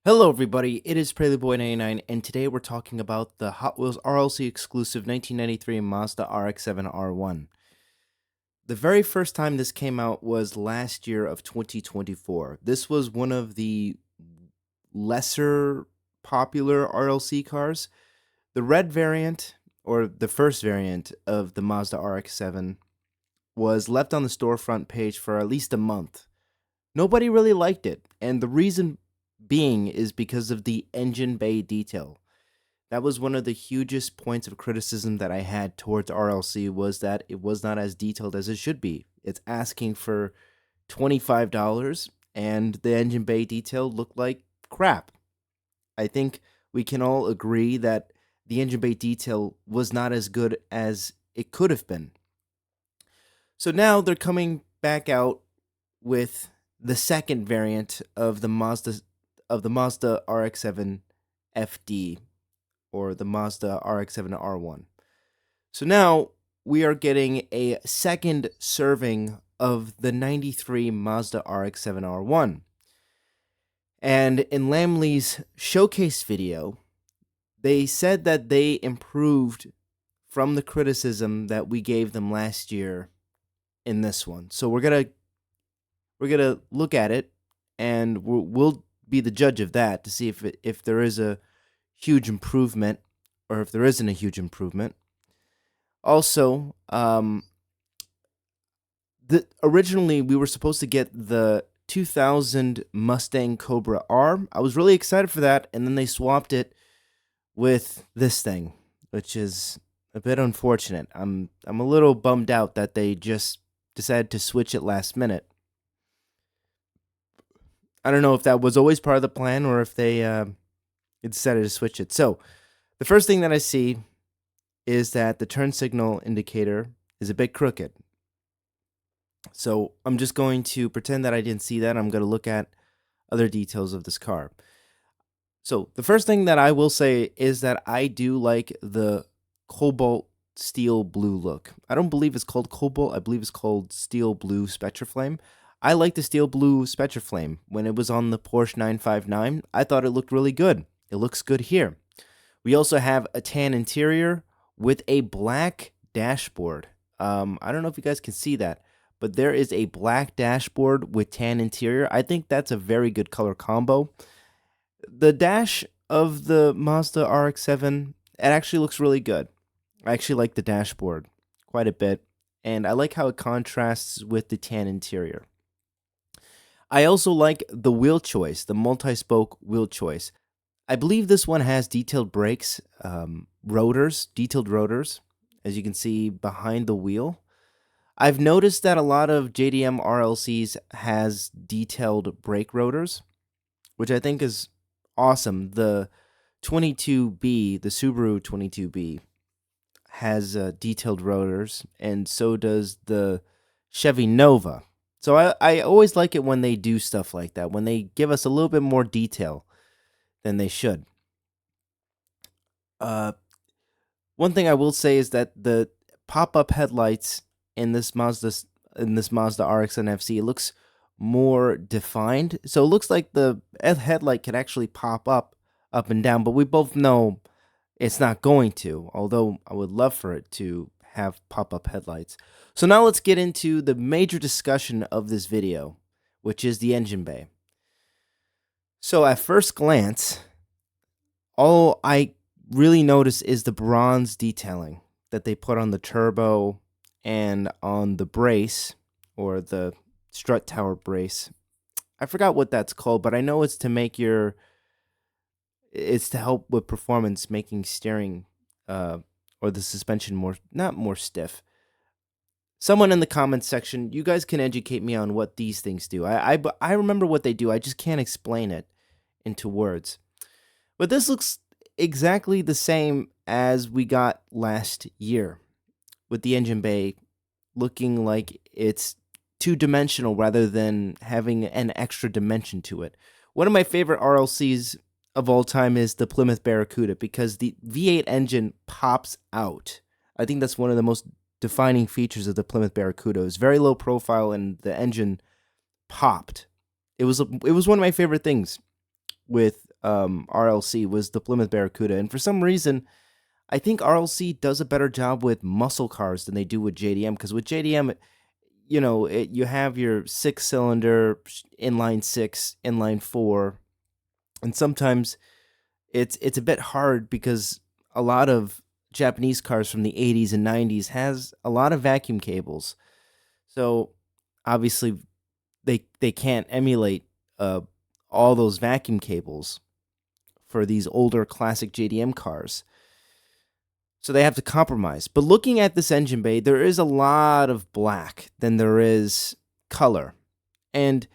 Hello everybody, it is PraleyBoy99 and today we're talking about the Hot Wheels RLC exclusive 1993 Mazda RX-7 R1. The very first time this came out was last year of 2024. This was one of the lesser popular RLC cars. The red variant, or the first variant of the Mazda RX-7, was left on the storefront page for at least a month. Nobody really liked it, and the reason being is because of the engine bay detail. That was one of the hugest points of criticism that I had towards RLC, was that it was not as detailed as it should be. It's asking for $25 and the engine bay detail looked like crap. I think we can all agree that the engine bay detail was not as good as it could have been. So now they're coming back out with the second variant of the Mazda RX-7 FD, or the Mazda RX-7 R1. So now we are getting a second serving of the 93 Mazda RX-7 R1. And in Lamley's showcase video, they said that they improved from the criticism that we gave them last year in this one. So we're gonna look at it, and we'll be the judge of that to see if there is a huge improvement or if there isn't a huge improvement. Also, originally we were supposed to get the 2000 Mustang Cobra R. I was really excited for that, and then they swapped it with this thing, which is a bit unfortunate. I'm a little bummed out that they just decided to switch it last minute. I don't know if that was always part of the plan or if they decided to switch it. So the first thing that I see is that the turn signal indicator is a bit crooked. So I'm just going to pretend that I didn't see that. I'm going to look at other details of this car. So the first thing that I will say is that I do like the cobalt steel blue look. I don't believe it's called cobalt. I believe it's called steel blue Spectraflame. I like the steel blue Spectraflame. When it was on the Porsche 959, I thought it looked really good. It looks good here. We also have a tan interior with a black dashboard. I don't know if you guys can see that, but there is a black dashboard with tan interior. I think that's a very good color combo. The dash of the Mazda RX-7, it actually looks really good. I actually like the dashboard quite a bit, and I like how it contrasts with the tan interior. I also like the wheel choice, the multi-spoke wheel choice. I believe this one has detailed brakes, detailed rotors, as you can see behind the wheel. I've noticed that a lot of JDM RLCs has detailed brake rotors, which I think is awesome. The 22B, the Subaru 22B, has detailed rotors, and so does the Chevy Nova. So I always like it when they do stuff like that, when they give us a little bit more detail than they should. One thing I will say is that the pop-up headlights in this Mazda RX-7 FC, it looks more defined. So it looks like the headlight can actually pop up and down, but we both know it's not going to, although I would love for it to have pop-up headlights. So now let's get into the major discussion of this video, which is the engine bay. So at first glance, all I really notice is the bronze detailing that they put on the turbo and on the brace, or the strut tower brace. I forgot what that's called, but I know it's to help with performance, making steering or the suspension not more stiff. Someone in the comments section, you guys can educate me on what these things do. I remember what they do. I just can't explain it into words. But this looks exactly the same as we got last year, with the engine bay looking like it's two-dimensional rather than having an extra dimension to it. One of my favorite RLCs of all time is the Plymouth Barracuda, because the V8 engine pops out. I think that's one of the most defining features of the Plymouth Barracuda. It was very low profile, and the engine popped. It was one of my favorite things with RLC was the Plymouth Barracuda, and for some reason, I think RLC does a better job with muscle cars than they do with JDM. Because with JDM, you have your 6-cylinder inline six, inline four, and sometimes it's a bit hard because a lot of Japanese cars from the 80s and 90s has a lot of vacuum cables. So obviously they can't emulate uh, all those vacuum cables for these older classic JDM cars. So they have to compromise. But looking at this engine bay, there is a lot of black than there is color. And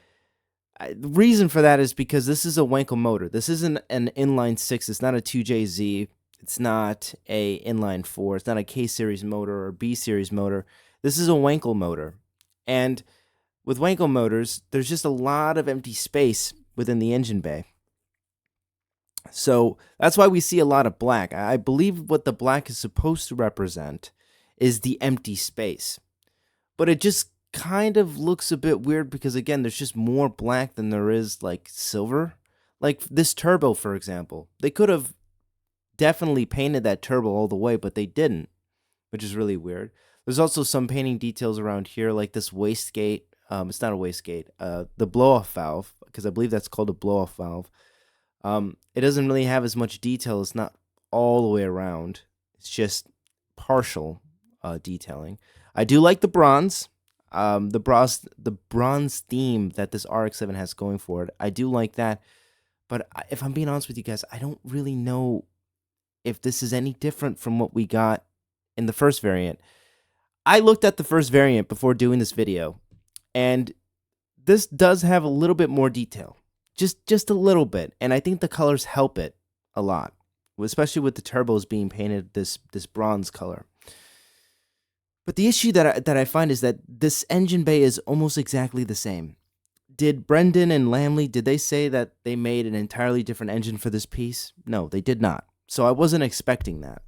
the reason for that is because this is a Wankel motor. This isn't an inline 6. It's not a 2JZ. It's not a inline 4. It's not a K series motor or B series motor. This is a Wankel motor. And with Wankel motors, there's just a lot of empty space within the engine bay. So that's why we see a lot of black. I believe what the black is supposed to represent is the empty space. But it just kind of looks a bit weird because, again, there's just more black than there is, like, silver. Like this turbo, for example. They could have definitely painted that turbo all the way, but they didn't, which is really weird. There's also some painting details around here, like this wastegate. It's not a wastegate. The blow-off valve, because I believe that's called a blow-off valve. It doesn't really have as much detail. It's not all the way around. It's just partial detailing. I do like the bronze. The bronze theme that this RX-7 has going for it. I do like that. But if I'm being honest with you guys, I don't really know if this is any different from what we got in the first variant. I looked at the first variant before doing this video, and this does have a little bit more detail. Just a little bit, and I think the colors help it a lot, especially with the turbos being painted this bronze color. But the issue that I find is that this engine bay is almost exactly the same. Did Brendan and Lamley, did they say that they made an entirely different engine for this piece? No, they did not. So I wasn't expecting that.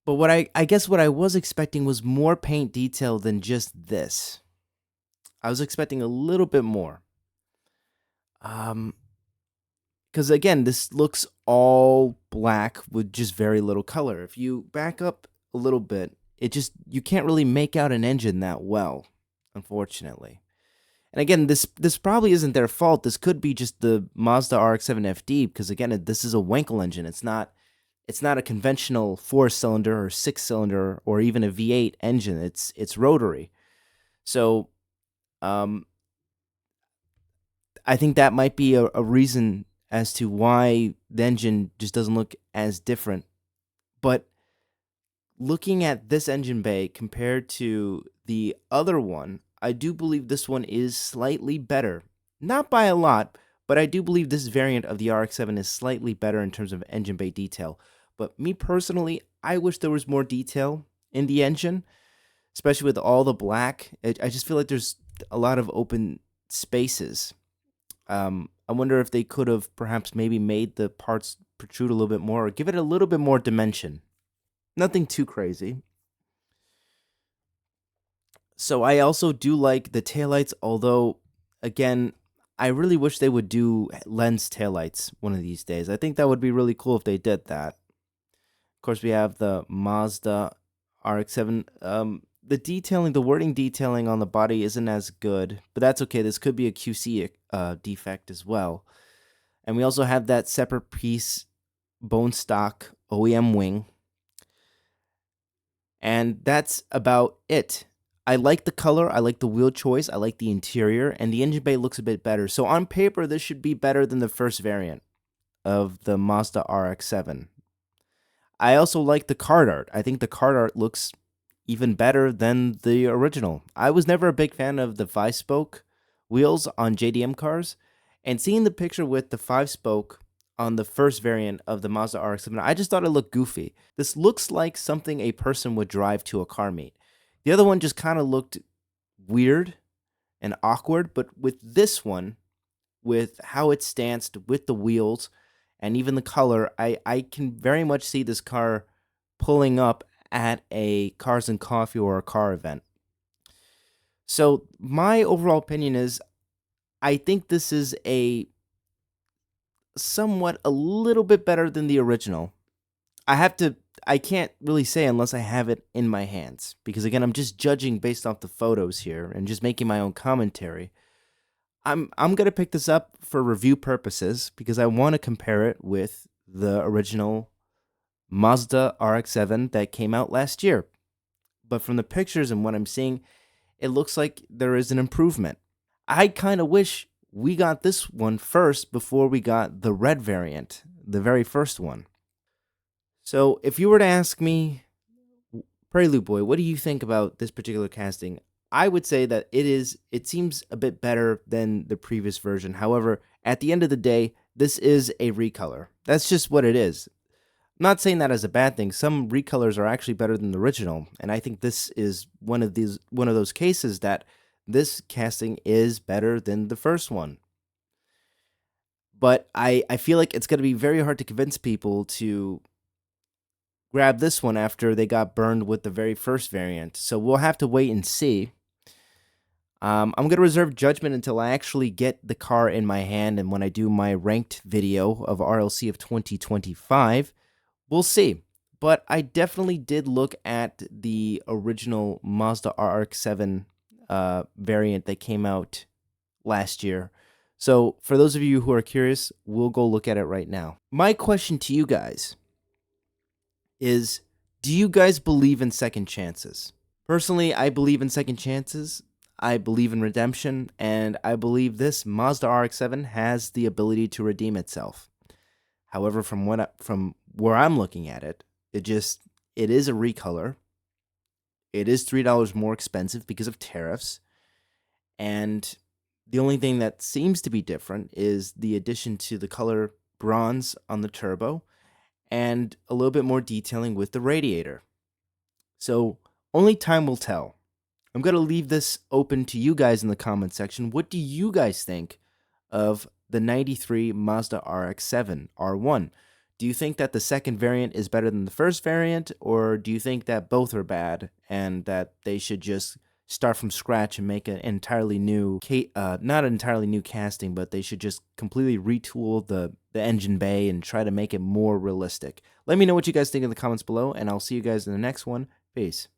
But what I guess what I was expecting was more paint detail than just this. I was expecting a little bit more. Because again, this looks all black with just very little color. If you back up a little bit, you can't really make out an engine that well, unfortunately. And again, this probably isn't their fault. This could be just the Mazda RX-7 FD, because again, this is a Wankel engine. It's not a conventional 4-cylinder or 6-cylinder or even a V8 engine. It's rotary. So I think that might be a reason as to why the engine just doesn't look as different. But looking at this engine bay compared to the other one, I do believe this one is slightly better. Not by a lot, but I do believe this variant of the RX-7 is slightly better in terms of engine bay detail. But me personally, I wish there was more detail in the engine, especially with all the black. I just feel like there's a lot of open spaces. I wonder if they could have perhaps maybe made the parts protrude a little bit more or give it a little bit more dimension. Nothing too crazy. So I also do like the taillights, although, again, I really wish they would do lens taillights one of these days. I think that would be really cool if they did that. Of course, we have the Mazda RX-7. The detailing, the wording detailing on the body isn't as good, but that's okay. This could be a QC defect as well. And we also have that separate piece bone stock OEM wing. And that's about it. I like the color, I like the wheel choice, I like the interior, and the engine bay looks a bit better. So on paper, this should be better than the first variant of the Mazda RX-7. I also like the card art. I think the card art looks even better than the original. I was never a big fan of the 5-spoke wheels on JDM cars, and seeing the picture with the 5-spoke on the first variant of the Mazda RX-7, I just thought it looked goofy. This looks like something a person would drive to a car meet. The other one just kind of looked weird and awkward, but with this one, with how it's stanced, with the wheels, and even the color, I can very much see this car pulling up at a Cars and Coffee or a car event. So my overall opinion is, I think this is a somewhat a little bit better than the original. I can't really say unless I have it in my hands, because again, I'm just judging based off the photos here and just making my own commentary. I'm going to pick this up for review purposes because I want to compare it with the original Mazda RX7 that came out last year. But from the pictures and what I'm seeing, it looks like there is an improvement. I kind of wish we got this one first before we got the red variant, the very first one. So if you were to ask me, Prelude Boy, what do you think about this particular casting? I would say that it seems a bit better than the previous version. However, at the end of the day, this is a recolor. That's just what it is. I'm not saying that as a bad thing. Some recolors are actually better than the original, and I think this is one of those cases that this casting is better than the first one. But I feel like it's going to be very hard to convince people to grab this one after they got burned with the very first variant. So we'll have to wait and see. I'm going to reserve judgment until I actually get the car in my hand, and when I do my ranked video of RLC of 2025, we'll see. But I definitely did look at the original Mazda RX7 variant that came out last year. So for those of you who are curious, we'll go look at it right now. My question to you guys is, do you guys believe in second chances? Personally, I believe in second chances. I believe in redemption, and I believe this Mazda RX-7 has the ability to redeem itself. However, from where I'm looking at it, it is a recolor. It is $3 more expensive because of tariffs, and the only thing that seems to be different is the addition to the color bronze on the turbo and a little bit more detailing with the radiator. So only time will tell. I'm going to leave this open to you guys in the comment section. What do you guys think of the 93 Mazda RX-7 R1? Do you think that the second variant is better than the first variant, or do you think that both are bad and that they should just start from scratch and make an entirely new, not an entirely new casting, but they should just completely retool the engine bay and try to make it more realistic? Let me know what you guys think in the comments below, and I'll see you guys in the next one. Peace.